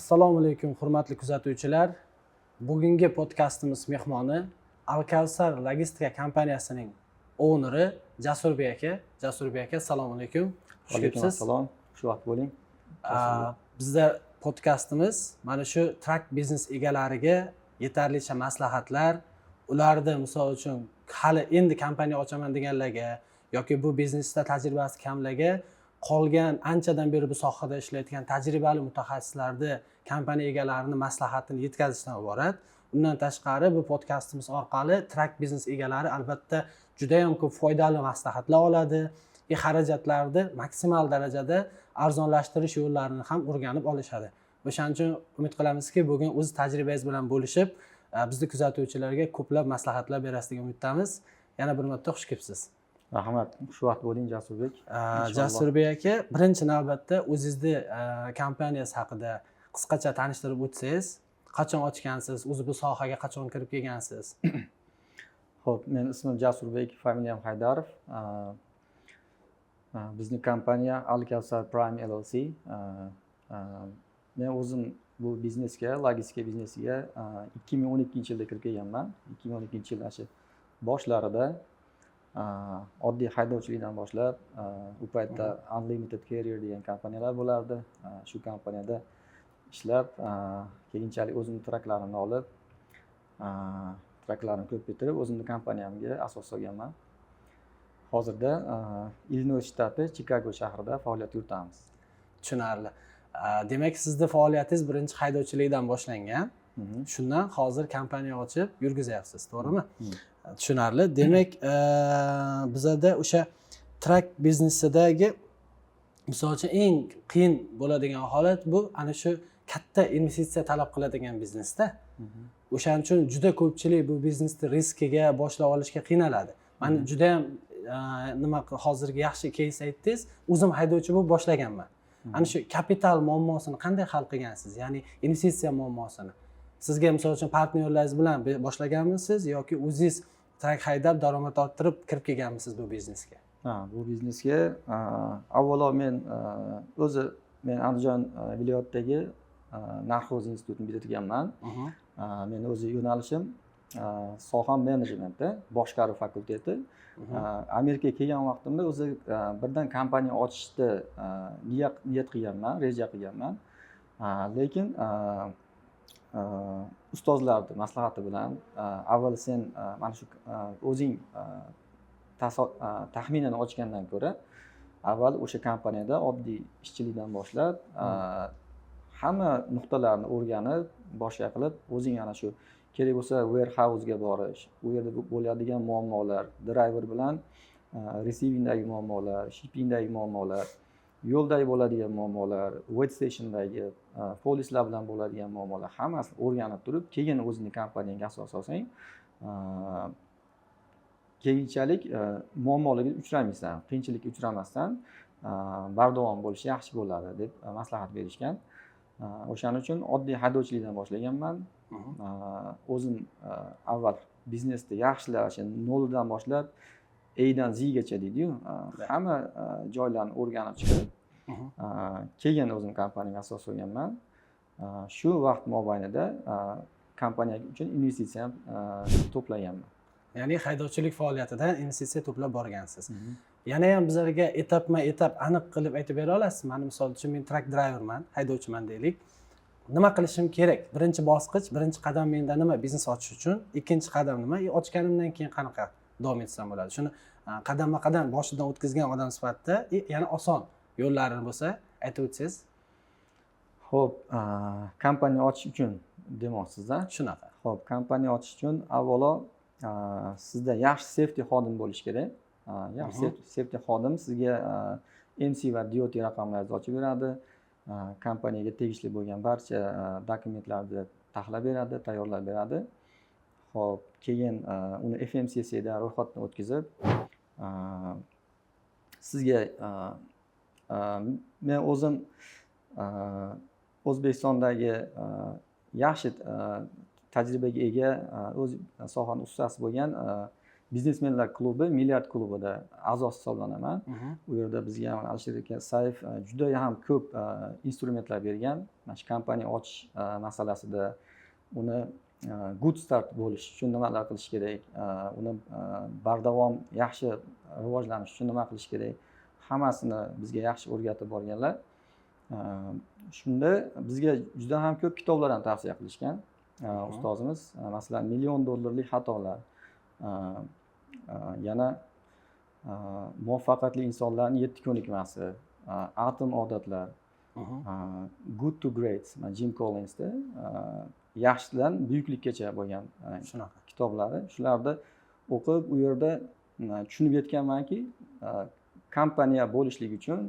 Assalomu alaykum hurmatli kuzatuvchilar. Bugungi podkastimiz mehmoni Alkawsar logistika kompaniyasining owneri Jasurbek aka. Jasurbek aka, assalomu alaykum. Xush kelibsiz. Assalom. Xush vaqt bo'ling. Bizda podkastimiz mana shu truck biznes egalariga yetarlicha maslahatlar, ularda misol uchun hali endi kompaniya ochaman deganlarga yoki bu biznesda tajribasi kamlarga qolgan anchadan beri bu sohada ishlayotgan tajribali mutaxassislarni kompaniya egalarini maslahatini yetkazishdan iborat. Undan tashqari bu podkastimiz orqali truck biznes egalari albatta juda ham ko'p foydali maslahatlar oladi. Xarajatlarni maksimal darajada arzonlashtirish yo'llarini ham o'rganib olishadi. O'shaning uchun umid qilamizki, bugun o'z tajribangiz bilan bo'lishib, bizni kuzatuvchilarga ko'plab maslahatlar berasiz degan umiddamiz. Yana bir marta xush kelibsiz. Rahmat. Xush vaqt bo'ling Jasurbek. Jasurbek aka, birinchi navbatda o'zingizni kompaniyasi haqida qisqacha tanishtirib o'tsangiz, qachon ochgansiz, o'zi bu sohaga qachon kirib kelgansiz? Xo'p, men ismim Jasurbek, familiyam Haydarov. Bizning kompaniya Alkawsar Prime LLC. Men o'zim bu biznesga, logistika biznesiga 2012-yilda kirib kelganman. 2012-yil shu boshlarida oddiy haydovchilikdan boshlab, u paytda Unlimited Carrier degan kompaniyalar bo'lardi. Shu kompaniyada ishlab, keyinchalik o'zimning traklarimni olib, traklarimni ko'paytirib, o'zimning kompaniyamga asos solganman. Hozirda Illinois shtati Chikago shahrida faoliyat yuritamiz. Tushunarli. Demak, sizning faoliyatingiz birinchi haydovchilikdan boshlangan. Shundan hozir kompaniya ochib yurgizyapsiz, to'g'rimi? Tushunarli. Demak, bizada o'sha truck biznesidagi misol uchun eng qiyin bo'ladigan holat bu ana shu katta investitsiya talab qiladigan biznesda. O'shaning uchun juda ko'pchilik bu biznesni riskiga boshlab olishga qiynaladi. Men juda ham hozirgi yaxshi case aytdingiz, o'zim haydovchi bo'lib boshlaganman. Ana shu kapital muammosini qanday hal qilgansiz? Ya'ni investitsiya muammosini. Sizga misol uchun partnyorlaringiz bilan boshlaganmisiz yoki o'zingiz truck haydab daromad orttirib kirib kelganmisiz bu biznesga? Bu biznesga avvalo men Andijon viloyatidagi Narxoz institutini bitirganman. Men o'zi yo'nalishim soha menejmenti, boshqaruv fakulteti. Amerikaga kelgan vaqtimda o'zi birdan kompaniya ochishni niyat qilganman, reja qilganman. Lekin ustozlarning maslahati bilan avval sen mana shu o'zing taxminan ochgandan ko'ra avval o'sha kompaniyada oddiy ishchilikdan boshlab hamma nuqtalarni o'rganib, boshqa qilib, o'zing ana shu kerak bo'lsa warehouse ga borish, u yerda bo'ladigan muammolar, driver bilan receivingdagi muammolar, shippingdagi muammolar, yo'ldagi bo'ladigan muammolar, wait stationdagi polislar bilan bo'ladigan muammolar hammasini o'rganib turib, keyin o'zingning kompaniyangga asos solsang, keyinchalik muammolarga uchramaysan, qiyinchilikka uchramasdan bardavom bo'lish yaxshi bo'ladi deb maslahat berishgan. O'shaning uchun oddiy haydovchilikdan boshlaganman. O'zim avval biznesni yaxshilab, noldan boshlab A dan Z gacha deydi-yu, hamma joylarni o'rganib chiqib, keyin o'zim kompaniyaga asos solganman. Shu vaqt mobaynida kompaniya uchun investitsiya ham to'plaganman. Ya'ni haydovchilik faoliyatidan investitsiya to'plab borgansiz. Yana ham bizlarga etap aniq qilib aytib bera olasizmi? Mana misol uchun men truck driverman, haydovchiman deylik. Nima qilishim kerak? Birinchi bosqich, birinchi qadam menda nima biznes ochish uchun, ikkinchi qadam nima? Ochganimdan keyin qanaqa davom etsam bo'ladi? Shuni qadamma-qadam boshidan o'tkazgan odam sifatida yana oson yo'llarini bo'lsa aytib o'tsangiz. Xo'p, kompaniya ochish uchun demoqsiz-da? Shunaqa. Xo'p, kompaniya ochish uchun avvalo sizda yaxshi safety xodim bo'lish kerak. Yaxshi safety xodim sizga MC va DOT raqamlaringizni ochib beradi. Kompaniyaga tegishli bo'lgan barcha dokumentlarni tahlab beradi, tayyorlab beradi. Xo'p, keyin uni FMCC da ro'yxatdan o'tkazib, sizga men o'zim O'zbekistondagi yaxshi tajribaga ega, o'z sohaning ustasi bo'lgan biznesmenlar klubi milliard klubida a'zosi hisoblanaman. U yerda bizga ham Alisher aka Saif juda ham ko'p instrumentlar bergan. Mana shu kompaniya ochish masalasida uni good start bo'lish uchun nimalar qilish kerak, uni bardavom yaxshi rivojlanish uchun nima qilish kerak, hammasini bizga yaxshi o'rgatib borganlar. Shunda bizga juda ham ko'p kitoblar ham tavsiya qilishgan ustozimiz. Masalan, $1 million xatolar, yana muvaffaqiyatli insonlarning 7 ko'nikmasi, atom odatlar, good to great, Jim Collinsda yaxshidan buyuklikkacha bo'lgan Shunaqa. kitoblari. Shularni o'qib, u yerda tushunib yetganmanki, kompaniya bo'lishlik uchun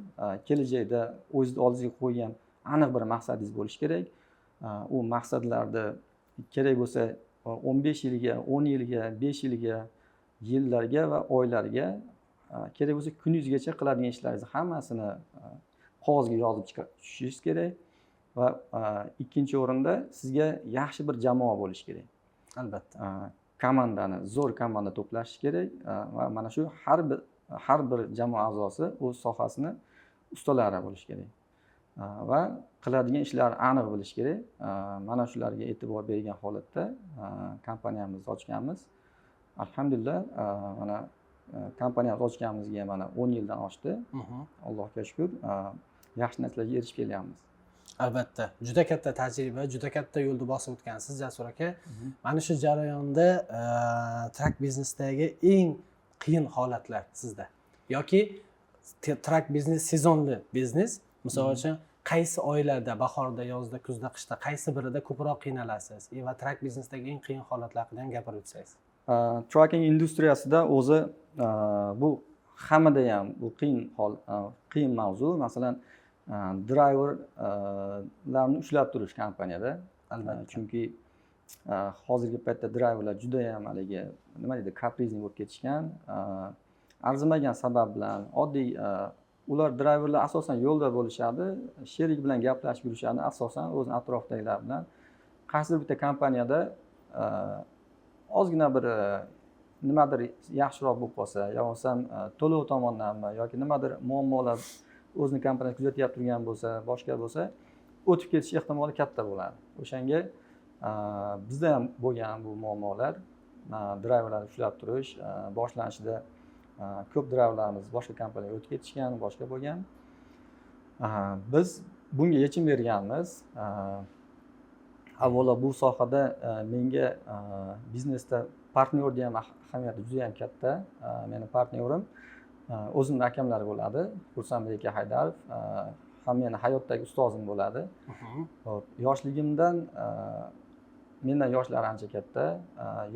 kelajakda o'zingiz oldingizga qo'ygan aniq bir maqsadingiz bo'lishi kerak. U maqsadlarni kerak bo'lsa 15 yilga, 10 yilga, 5 yilga, yillarga va oylarga, kerak bo'lsa kuningizgacha qiladigan ishlaringizni hammasini qog'ozga yozib chiqishingiz kerak. Va ikkinchi o'rinda sizga yaxshi bir jamoa bo'lishi kerak. Albatta. Komandani, zo'r komanda to'plash kerak va mana shu har bir jamoa a'zosi o'z sohasini ustalari bo'lishi kerak. Va qiladigan ishlari aniq bo'lishi kerak. Mana shularga e'tibor bergan holatda kompaniyamizni ochganmiz. Alhamdulillah, mana kompaniyamizni ochganimizga mana 10 yildan oshdi. Allohga shukr, yaxshi natijalarga erishib kelyapmiz. Albatta, juda katta tajriba, juda katta yo'lni bosib o'tgansiz Jasur aka. Mana shu jarayonda trak biznesdagi eng qiyin holatlar sizda yoki trak biznes sezonli biznes, misol uchun qaysi oylarda, bahorda, yozda, kuzda, qishda qaysi birida ko'proq qiynalasiz va trak biznesdagi eng qiyin holatlar haqida ham gapirib o'tsangiz. Trucking industriyasida o'zi bu hammada ham bu qiyin mavzu. Masalan, driverlarni ushlab turish kompaniyada. Albatta. Chunki hozirgi paytda driverlar juda ham haligi nima deydi, kaprizniy bo'lib ketishgan. Arzimagan sabab bilan oddiy ular driverlar asosan yo'lda bo'lishadi, sherik bilan gaplashib yurishadi, asosan o'zini atrofidagilar bilan. Qaysidir bitta kompaniyada ozgina bir nimadir yaxshiroq bo'lib qolsa, yo bo'lmasam to'lov tomondanmi yoki nimadir muammolar o'zini kompaniyasi kuzatyap turgan bo'lsa, boshqa bo'lsa, o'tib ketish ehtimoli katta bo'ladi. O'shanga bizda ham bo'lgan bu muammolar, driverlarni ushlab turish, boshlanishida ko'p driverlarimiz boshqa kompaniyaga o'tib ketishgan, boshqa bo'lgan. Biz bunga yechim berganmiz. Avvalo bu sohada menga biznesda partnyorning ham ahamiyati juda ham katta. Meni partnyorim o'zimning akamlar bo'ladi. Xursandbek aka Haydarov ham meni hayotdagi ustozim bo'ladi. Yoshligimdan mendan yoshlari ancha katta.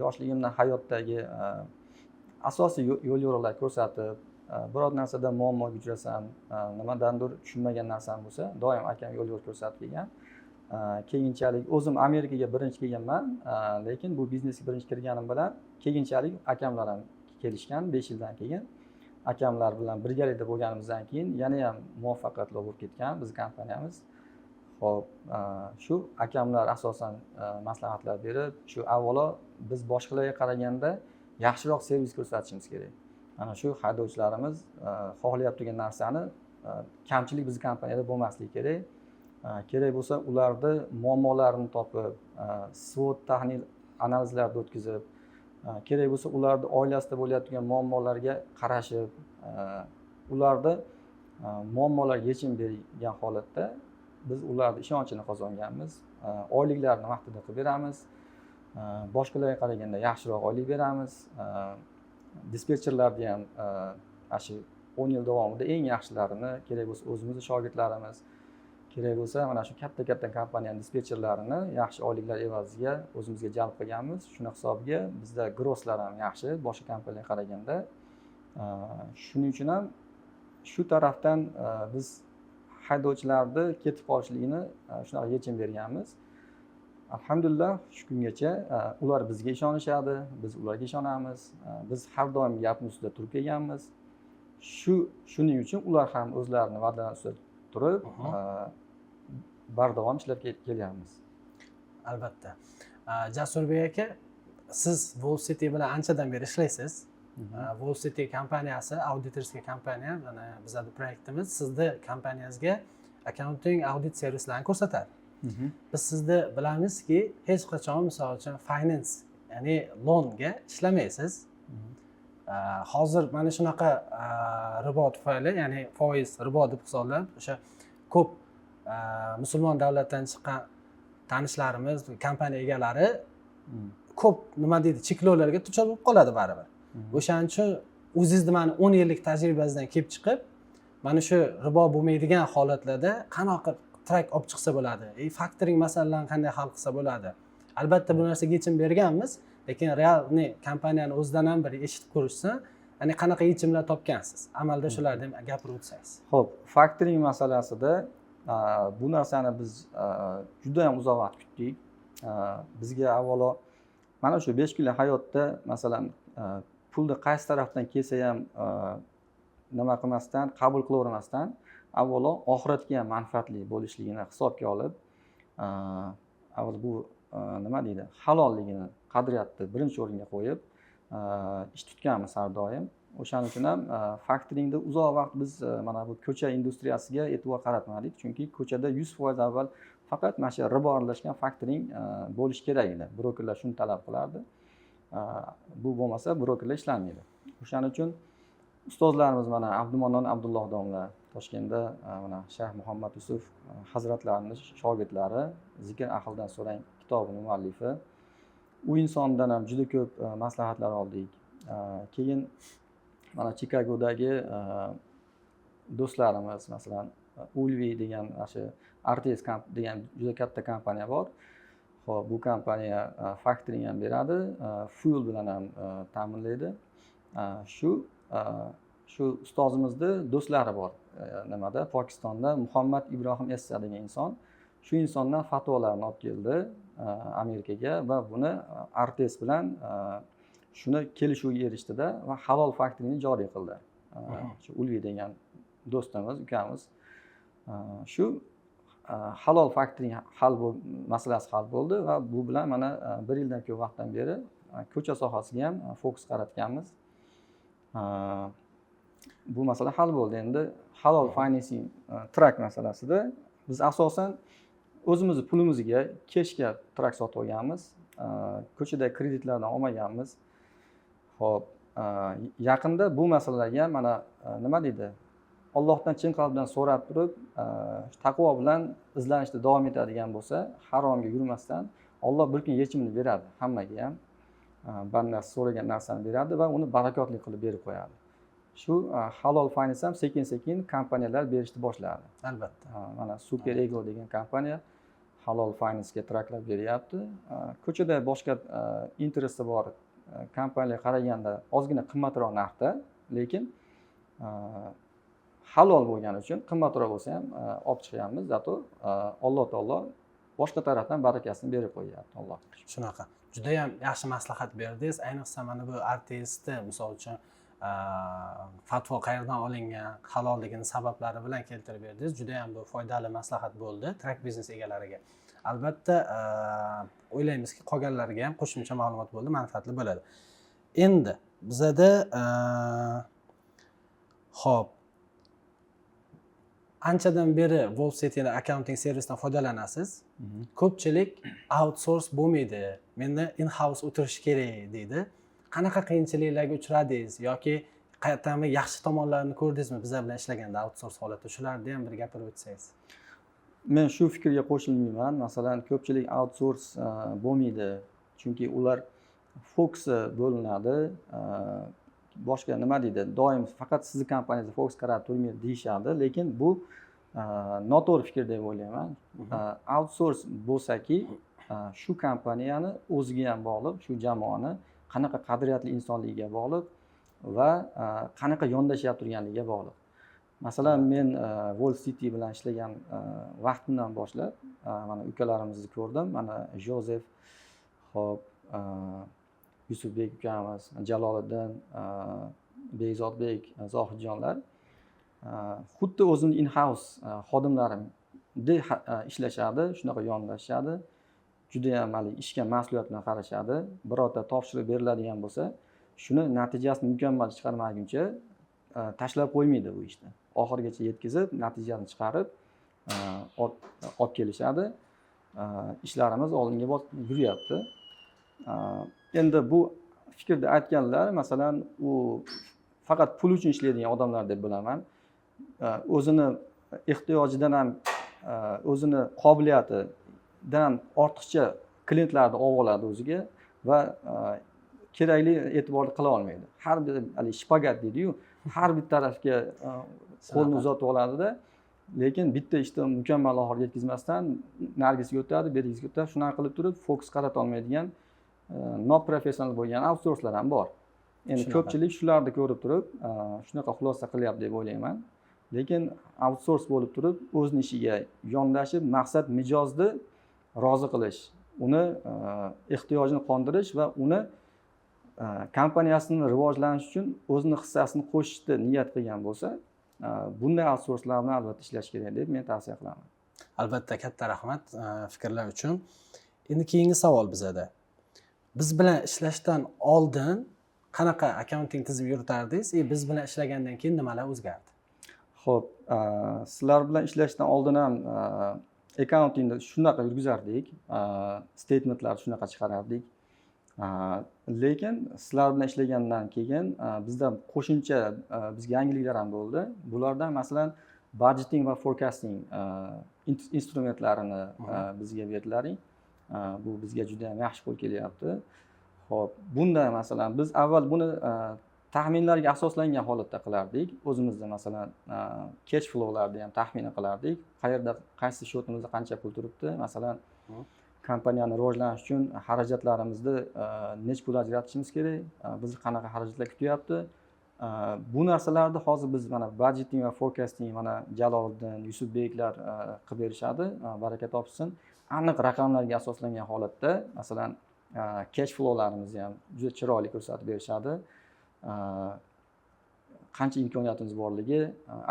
Yoshligimdan hayotdagi asosiy yo'l yo'riqlar ko'rsatib, biror narsada muammoga uchrasam, nimadandir tushunmagan narsam bo'lsa, doim akam yo'l yo'l ko'rsatib kelgan. Keyinchalik o'zim Amerikaga birinchi kelganman, lekin bu biznesga birinchi kirganim bilan keyinchalik akamlar ham kelishgan 5 yildan keyin. Akamlar bilan birgalikda bo'lganimizdan keyin yana ham muvaffaqiyatli bo'lib ketgan biz kompaniyamiz. Xo'p, shu akamlar asosan maslahatlar berib, shu avvalo biz boshqalarga qaraganda yaxshiroq servis ko'rsatishimiz kerak. Mana shu haydovchilarimiz xohlab turgan narsani kamchilik bizning kompaniyada bo'lmasligi kerak. Kerak bo'lsa ularni muammolarini topib, SWOT tahlil analizlarni o'tkazib, kerak bo'lsa ularni oilasida bo'layotgan muammolarga qarashib, ularni muammolarga yechim bergan holatda biz ularning ishonchini qozonganmiz. Oyliklarini vaqtida qilib beramiz. Boshqalarga qaraganda yaxshiroq oylik beramiz. Dispetcherlarni ham shu 10 yil davomida eng yaxshilarini, kerak bo'lsa o'zimizning shogirdlarimiz, kerak bo'lsa mana shu katta kompaniyaning dispetcherlarini yaxshi oyliklar evaziga o'zimizga jalb qilganmiz. Shuna hisobiga bizda grosslar ham yaxshi boshqa kompaniyalarga qaraganda. Shuning uchun ham shu tarafdan biz haydovchilarni ketib qolishligini shunaqa yechim berganmiz. Alhamdulillah, shu kungacha ular bizga ishonishadi, biz ularga ishonamiz. Biz har doim gapimiz ustida turib kelganmiz. Shuning uchun ular ham o'zlarining va'dalari ustida turib bardavom ishlab kelyapmiz. Albatta. Jasurbek aka, siz Wall City bilan anchadan beri ishlaysiz. Wall City kompaniyasi auditorskiy kompaniya, mana bizning proyektimiz sizni kompaniyangizga accounting audit servislarni ko'rsatadi. Biz sizni bilamizki, hech qachon misol uchun finance, ya'ni loanga ishlamaysiz. Hozir mana shunaqa ribo tufayli, ya'ni foiz ribo deb hisoblab, o'sha ko'p musulmon davlatdan chiqqan tanishlarimiz, kompaniya egalari ko'p nima deydi, cheklovlarga duchor bo'lib qoladi baribir. O'shaning uchun o'zingizni mana 10 yillik tajribangizdan kelib chiqib, mana shu ribo bo'lmaydigan holatlarda qanaqa track olib chiqsa bo'ladi, factoring masalalarini qanday hal qilsa bo'ladi. Albatta bu narsaga yechim berganmiz, lekin realni kompaniyani o'zidan ham bir eshitib ko'rishsin, ya'ni qanaqa yechimlar topgansiz? Amalda shularni ham gapirib o'tsangiz. Xo'p, factoring masalasida bu narsani biz juda ham uzoq vaqt kutdik. Bizga avvalo mana shu 5 kunlik hayotda masalan pulni qaysi tarafdan kelsa ham nima qilmasdan, qabul qilavermasdan, avvalo oxiratga ham manfaatli bo'lishligini hisobga olib, avval bu nima deydi, halolligini, qadriyatni birinchi o'ringa qo'yib ish tutganmiz har doim. O'shaning uchun ham factoringda uzoq vaqt biz mana bu ko'cha industriyasiga e'tibor qaratmadik, chunki ko'chada 100% avval faqat mana shu ribo aralashgan factoring bo'lishi kerak edi. Brokerlar shuni talab qilardi. Bu bo'lmasa brokerlar ishlamaydi. O'shaning uchun ustozlarimiz mana Abdumannon Abdulloh domla Toshkentda mana Shayx Muhammad Yusuf hazratlarining shogirdlari Zikr ahlidan so'rang kitobining muallifi. U insondan ham juda ko'p maslahatlar oldik. Keyin mana Chikagodagi do'stlarimiz, masalan, Ulvi degan shu RTS degan juda katta kompaniya bor. Xo'p, bu kompaniya factoring ham beradi, fuel bilan ham ta'minlaydi. Shu ustozimizni do'stlari bor. Nimada? Pokistonda Muhammad Ibrohim Essa degan inson. Shu insondan fatvolarni olib keldi Amerikaga va buni RTS bilan shuni kelishuvga erishdida va halol factoringni joriy qildi. Shu Ulvi degan do'stimiz, ukamiz. Shu halol factoring masalasi hal bo'ldi va bu bilan mana 1 yildan ko'p vaqtdan beri ko'cha sohasiga ham fokus qaratganmiz. Bu masala hal bo'ldi. Endi halol financing track masalasida biz asosan o'zimizni pulimizga keshga track sotib olganmiz. Ko'chada kreditlardan olmaganmiz. Xo'p, yaqinda bu masalalarga ham mana nima deydi? Allohdan chin qalbdan so'rab turib, taqvo bilan izlanishda davom etadigan bo'lsa, haromga yurmasdan Alloh bir kun yechimini beradi hammaga ham. Bandasi so'ragan narsani beradi va uni barakotli qilib berib qo'yadi. Shu halol finance ham sekin-sekin kompaniyalar berishni boshladi. Albatta. Mana Super Ego degan kompaniya halol finance ga tracklar beryapti. Ko'chada boshqa interesi bor kompaniyaga qaraganda ozgina qimmatroq narxda, lekin halol bo'lgani uchun qimmatroq bo'lsa ham olib chiqyapmiz. Zato Alloh taolo boshqa tarafdan barakasini berib qo'yyapti, Alloh. Shunaqa. Juda ham yaxshi maslahat berdingiz. Ayniqsa mana bu RTS'da misol uchun fatvo qayerdan olingan, halolligini sabablari bilan keltirib berdingiz. Juda ham bu foydali maslahat bo'ldi track biznes egalariga. Albatta, o'ylaymizki, qolganlarga ham qo'shimcha ma'lumot bo'ldi, manfaatli bo'ladi. Endi bizada xo'p, anchadan beri Wall City'da accounting servisidan foydalanasiz. Ko'pchilik outsource bo'lmaydi, menda in-house o'tirish kerak deydi. Qanaqa qiyinchiliklarga uchradingiz yoki qayerdanmi yaxshi tomonlarini ko'rdingizmi bizlar bilan ishlaganda outsource holatda? Shularni ham bir gapirib o'tsangiz. Men shu fikrga qo'shilmayman. Masalan, ko'pchilik outsource bo'lmaydi, chunki ular fokusi bo'linadi. Boshqa nima deydi? Doim faqat sizning kompaniyangizga fokus qaratib turmaydi deyshadi, lekin bu noto'g'ri fikr deb o'ylayman. Outsource bo'lsa-ki, shu kompaniyani o'ziga ham bog'liq, shu jamoani qanaqa qadriyatli insonligiga bog'liq va qanaqa yondashyapti turganligiga bog'liq. Masalan, men Wall City bilan ishlagan vaqtimdan boshlab mana ukalarimizni ko'rdim. Mana Joseph, xo'p, Yusufbek ukamiz, Jaloliddin, Bekzodbek, Zohidjonlar xuddi o'zini in-house xodimlarimdek ishlashadi, shunaqa yondashadi. Juda ham ishga mas'uliyat bilan qarashadi. Birorta topshiriq beriladigan bo'lsa, shuni natijasini mukammal chiqarmaguncha tashlab qo'ymaydi bu ishni. Oxirigacha yetkazib, natijani chiqarib olib kelishadi. Ishlarimiz oldinga yuryapti. Endi bu fikrda aytganlar, masalan, u faqat pul uchun ishlaydigan odamlar deb bilaman. O'zini ehtiyojidan ham, o'zini qobiliyatidan ham ortiqcha klientlarni olib oladi o'ziga va kerakli e'tiborni qila olmaydi. Har bir shpagat deydi-yu, har bir tarafga qo'lni uzatib oladida, lekin bitta ishni mukammal oxiriga yetkazmasdan nargisiga o'tadi, bergisiga o'tadi. Shunaqa qilib turib fokus qarata olmaydigan non-professional bo'lgan outsourcelar ham bor. Endi ko'pchilik shularni ko'rib turib, shunaqa xulosa qilyapti deb o'ylayman. Lekin outsource bo'lib turib, o'zining ishiga yondashib, maqsad mijozni rozi qilish, uni ehtiyojini qondirish va uni kompaniyasining rivojlanishi uchun o'zining hissasini qo'shishni niyat qilgan bo'lsa, bunday outsourcelar bilan albatta ishlash kerak deb men tavsiya qilaman. Albatta, katta rahmat fikrlar uchun. Endi keyingi savol bizada. Biz bilan ishlashdan oldin qanaqa accounting tizim yuritardingiz? Biz bilan ishlagandan keyin nimalar o'zgardi? Xo'p, sizlar bilan ishlashdan oldin ham accountingni shunaqa yurgizardik, statementlarni shunaqa chiqarardik. Lekin sizlar bilan ishlagandan keyin bizda qo'shimcha bizga yangiliklar ham bo'ldi. Bulardan masalan budgeting va forecasting instrumentlarini bizga berdilaring. Bu bizga juda ham yaxshi qo'l kelyapti. Xo'p, bunda masalan biz avval buni taxminlarga asoslangan holatda qilardik. O'zimizda masalan cash flowlarni ham taxmin qilardik. Qayerda qaysi shotimizda qancha pul turibdi? Masalan, kompaniyani rivojlanish uchun xarajatlarimizni necha pul ajratishimiz kerak? Bizni qanaqa xarajatlar kutyapti? Bu narsalarni hozir biz mana budgeting va forecasting mana Jaloliddin, Yusufbeklar qilib berishadi. Baraka topsin. Aniq raqamlarga asoslangan holatda, masalan, cash flowlarimizni ham juda chiroyli ko'rsatib berishadi. Qancha imkoniyatimiz borligi,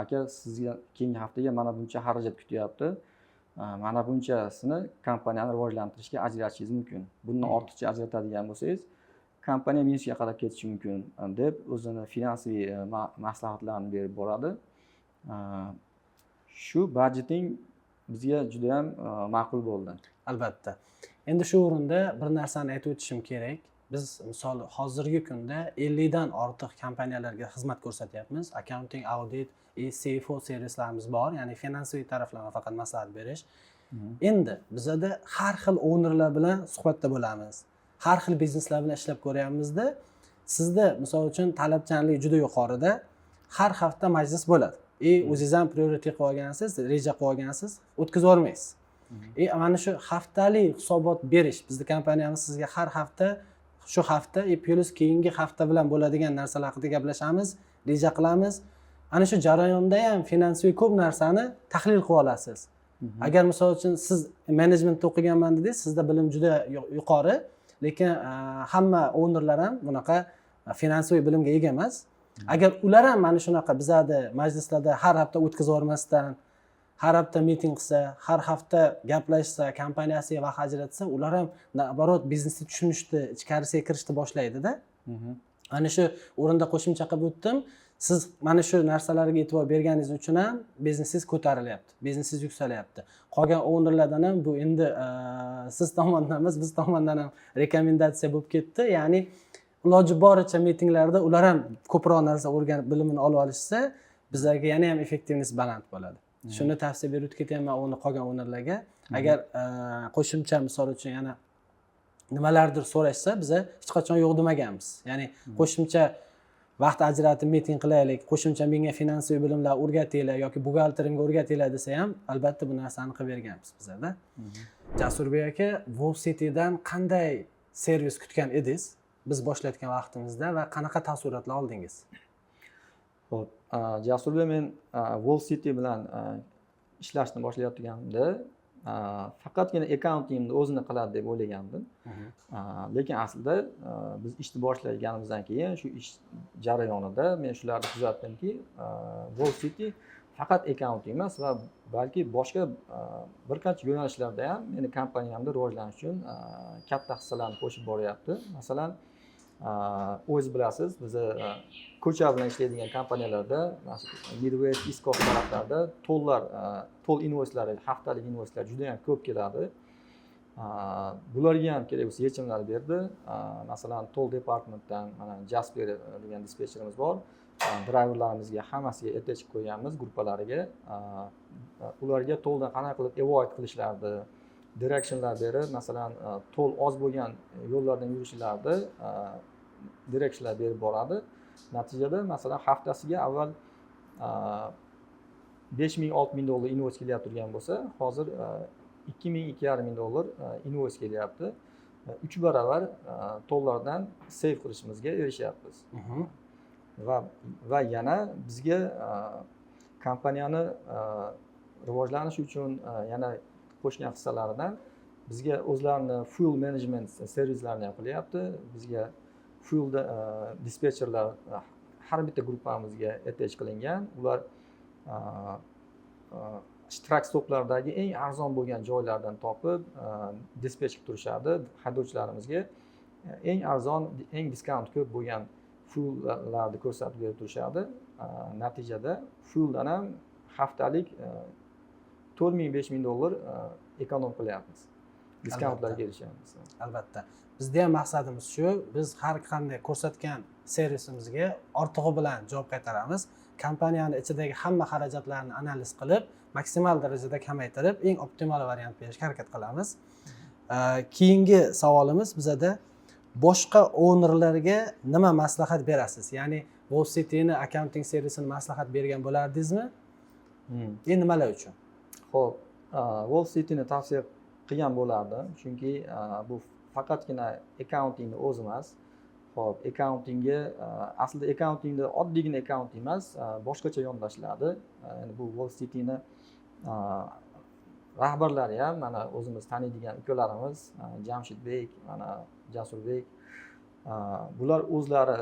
aka sizga keyingi haftaga mana buncha xarajat kutyapti. Mana bunchasini kompaniyani rivojlantirishga ajratishingiz mumkin. Bundan ortiqcha ajratadigan bo'lsangiz, kompaniya minusga qarab ketishi mumkin deb o'zini finansiy maslahatlarni berib boradi. Shu budgeting bizga juda ham ma'qul bo'ldi. Albatta. Endi shu o'rinda bir narsani aytib o'tishim kerak. Biz misol hozirgi kunda 50 dan ortiq kompaniyalarga xizmat ko'rsatyapmiz. Accounting, audit, CFO servislarimiz bor, ya'ni finansiy taraflarga faqat maslahat berish. Endi bizada har xil ownerlar bilan suhbatda bo'lamiz. Har xil bizneslar bilan ishlab ko'ryapmizda, sizda misol uchun talabchanlik juda yuqorida, har hafta majlis bo'ladi. O'zingiz ham priority qilib olgansiz, reja qilib olgansiz, o'tkazib olmaysiz. Mana shu haftalik hisobot berish, bizning kompaniyamiz sizga har hafta shu hafta plus keyingi hafta bilan bo'ladigan narsalar haqida gaplashamiz, reja qilamiz. Ana shu jarayonda ham finansiy ko'p narsani tahlil qilib olasiz. Agar misol uchun siz menejmentda o'qiganman dedingiz, sizda bilim juda yuqori, lekin hamma ownerlar ham bunaqa finansiy bilimga ega emas. Agar ular ham mana shunaqa bizada majlislarda har hafta o'tkazib yormasdan, har hafta miting qilsa, har hafta gaplashsa, kompaniyasiga vaqt ajratsa, ular ham naborot biznesni tushunishni, ichkarisiga kirishni boshlaydi-da. Ana shu o'rinda qo'shimcha qilib o'tdim. Siz mana shu narsalarga e'tibor berganingiz uchun ham biznesingiz ko'tarilyapti, biznesingiz yuksalyapti. Qolgan ownerlardan ham bu endi siz tomonidan emas, biz tomonidan ham rekomendatsiya bo'lib ketdi. Ya'ni iloji boricha mitinglarda ular ham ko'proq narsa o'rganib, bilimini olib olishsa, bizlarga yana ham effektivность baland bo'ladi. Shuni tavsiya berib ketaman uni qolgan ownerlarga. Agar qo'shimcha misol uchun yana nimalardir so'rashsa, biz hech qachon yo'q demaganmiz. Ya'ni qo'shimcha vaqt ajratib miting qilaylik, qo'shimcha menga finansiy bilimlar o'rgatinglar yoki buxgalterimga o'rgatinglar desa ham, albatta bu narsani qilib berganmiz bizlarda. Jasurbek aka, WorldCitydan qanday servis kutgan edingiz biz boshlayotgan vaqtimizda va qanaqa taassurotlar oldingiz? Xo'p, Jasurbek, men WorldCity bilan ishlashni boshlayotganimda faqatgina accountingni o'zini qiladi deb o'ylagandim. Lekin aslida biz ishni boshlaganimizdan keyin shu ish jarayonida men shularni kuzatdimki, WorldCity faqat accounting emas va balki boshqa bir qancha yo'nalishlarda ham meni kompaniyamda rivojlanish uchun katta hissalarni qo'shib boryapti. Masalan, o'zingiz bilasiz, biz ko'cha bilan ishlaydigan kompaniyalarda, Midwest, East Coast taraflarda to'l invoyslar, haftalik invoyslar juda ham ko'p keladi. Bularga ham kerak bo'lsa yechimlar berdi. Masalan, to'l departamentdan mana Jasper degan dispetcherimiz bor. Driverlarimizga hammasiga attach qo'yganmiz gruppalariga. Ularga to'ldan qanaqa qilib avoid qilishlarini, directionlar berib, masalan, to'l oz bo'lgan yo'llardan yurishlarni directionlar berib boradi. Natijada masalan haftasiga avval 5000-6000 dollar invoys kelyapti turgan bo'lsa, hozir 2000-2500 dollar invoys kelyapti. 3 barobar to'llardan save qilishimizga erishyapmiz. Va yana bizga kompaniyani rivojlanishi uchun yana qo'shgan hissalaridan bizga o'zlarini fuel management servislarini ham qilyapti. Bizga fuel dispetcherlar har bitta gruppamizga attach qilingan. Ular truck stoplardagi eng arzon bo'lgan joylardan topib dispetch qilib turishadi. Haydovchilarimizga eng arzon, eng diskount ko'p bo'lgan fuellarni ko'rsatib berib turishadi. Natijada fueldan ham haftalik 4000-5000 dollar ekonom qilyapmiz. Diskountlarga erishyapmiz. Albatta. Bizda ham maqsadimiz shu. Biz har qanday ko'rsatgan servisimizga ortig'i bilan javob qaytaramiz. Kompaniyani ichidagi hamma xarajatlarni analiz qilib, maksimal darajada kamaytirib, eng optimal variant berishga harakat qilamiz. Keyingi savolimiz bizada boshqa ownerlarga nima maslahat berasiz? Ya'ni Wall City'ni accounting servisini maslahat bergan bo'lardingizmi? Endi nimalar uchun? Xo'p, Wall City'ni tavsiya qilgan bo'lardim, chunki bu faqatgina accountingni o'zi emas. Xo'p, accountingga aslida accountingda oddiygina accounting emas, boshqacha yondashiladi. Ya'ni bu Wall City'ni rahbarlari ham mana o'zimiz taniydigan ukalarimiz, Jamshidbek, mana Jasurbek, bular o'zlari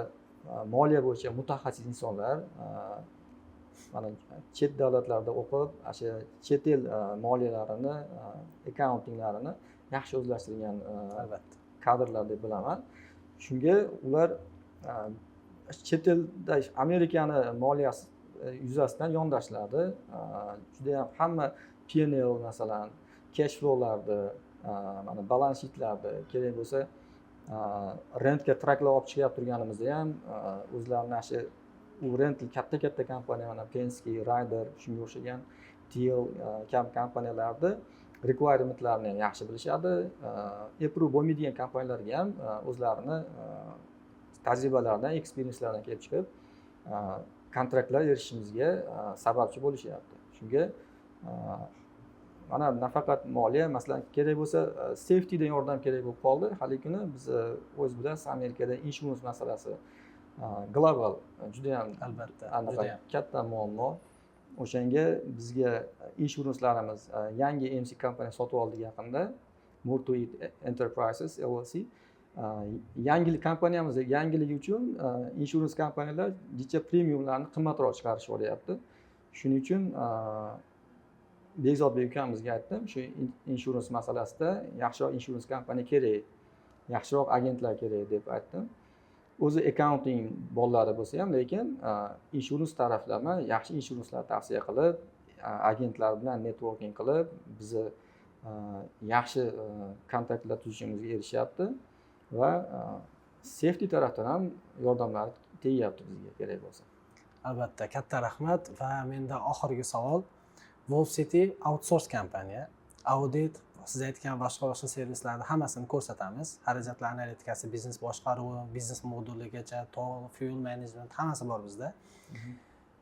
moliya bo'yicha mutaxassis insonlar. Mana chet davlatlarda o'qib, o'sha chet el moliyalarini, accountinglarini yaxshi o'zlashtirgan albatta kadrlar deb bilaman. Shunga ular chet elda Amerikani moliyasi yuzasidan yondashiladi. Juda ham hamma P&L masalan, cash flowlarni, mana balans sheetlarni kerak bo'lsa rentga traklar olib chiqib turganimizda ham o'zlarini shu u rental katta kompaniya, mana Penske, Ryder, shunga o'xshagan TL kabi kompaniyalarni requirementlarini ham yaxshi bilishadi. Approve bo'lmaydigan kompaniyalarga ham o'zlarini tajribalaridan, experiencelaridan kelib chiqib kontraktlar erishishimizga sababchi bo'lishyapti. Shunga mana nafaqat moliya, masalan, kerak bo'lsa safetydan yordam kerak bo'lib qoldi. Hali kuni biz o'z bilasiz, Amerikada insurance masalasi global juda ham albatta katta muammo. O'shanga bizga inshurancelarimiz yangi MC kompaniya sotib oldik yaqinda, Murtuit Enterprises LLC. Kompaniyamiz yangiligi uchun insurance kompaniyalar jicha premiumlarni qimmatroq chiqarishib olyapti. Shuning uchun Bekzodbek ukamizga aytdim, shu insurance masalasida yaxshiroq insurance kompaniya kerak, yaxshiroq agentlar kerak deb aytdim. O'zi accounting bolalari bo'lsa ham, lekin insurance taraflama yaxshi insurancelar tavsiya qilib, agentlar bilan networking qilib, bizni yaxshi kontaktlar tuzishimizga erishyapti va safety tarafdan ham yordamlar tegyapti bizga kerak bo'lsa. Albatta, katta rahmat. Va menda oxirgi savol. Wall City outsource kompaniya, audit, siz aytgan boshqa servislarni hammasini ko'rsatamiz. Xarajatlar analitikasi, biznes boshqaruvi, biznes moduligacha, to'l, fuel management hammasi bor bizda.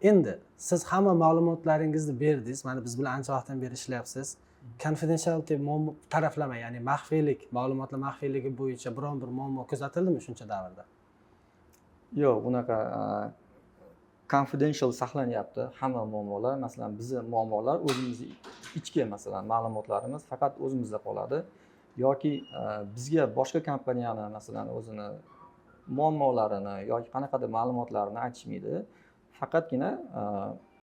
Endi siz hamma ma'lumotlaringizni berdingiz. Mana biz bilan ancha vaqtdan beri ishlayapsiz. Confidentiality taraflama, ya'ni maxfiylik, ma'lumotlar maxfiyligi bo'yicha biron bir muammo kuzatildimi shuncha davrda? Yo'q, bunaqa confidential saqlanyapti hamma muammolar. Masalan, bizning muammolar o'zimizning ichki masalan ma'lumotlarimiz faqat o'zimizda qoladi. Yoki bizga boshqa kompaniyani masalan o'zini muammolarini yoki qanaqadir ma'lumotlarini aytishmaydi. Faqatgina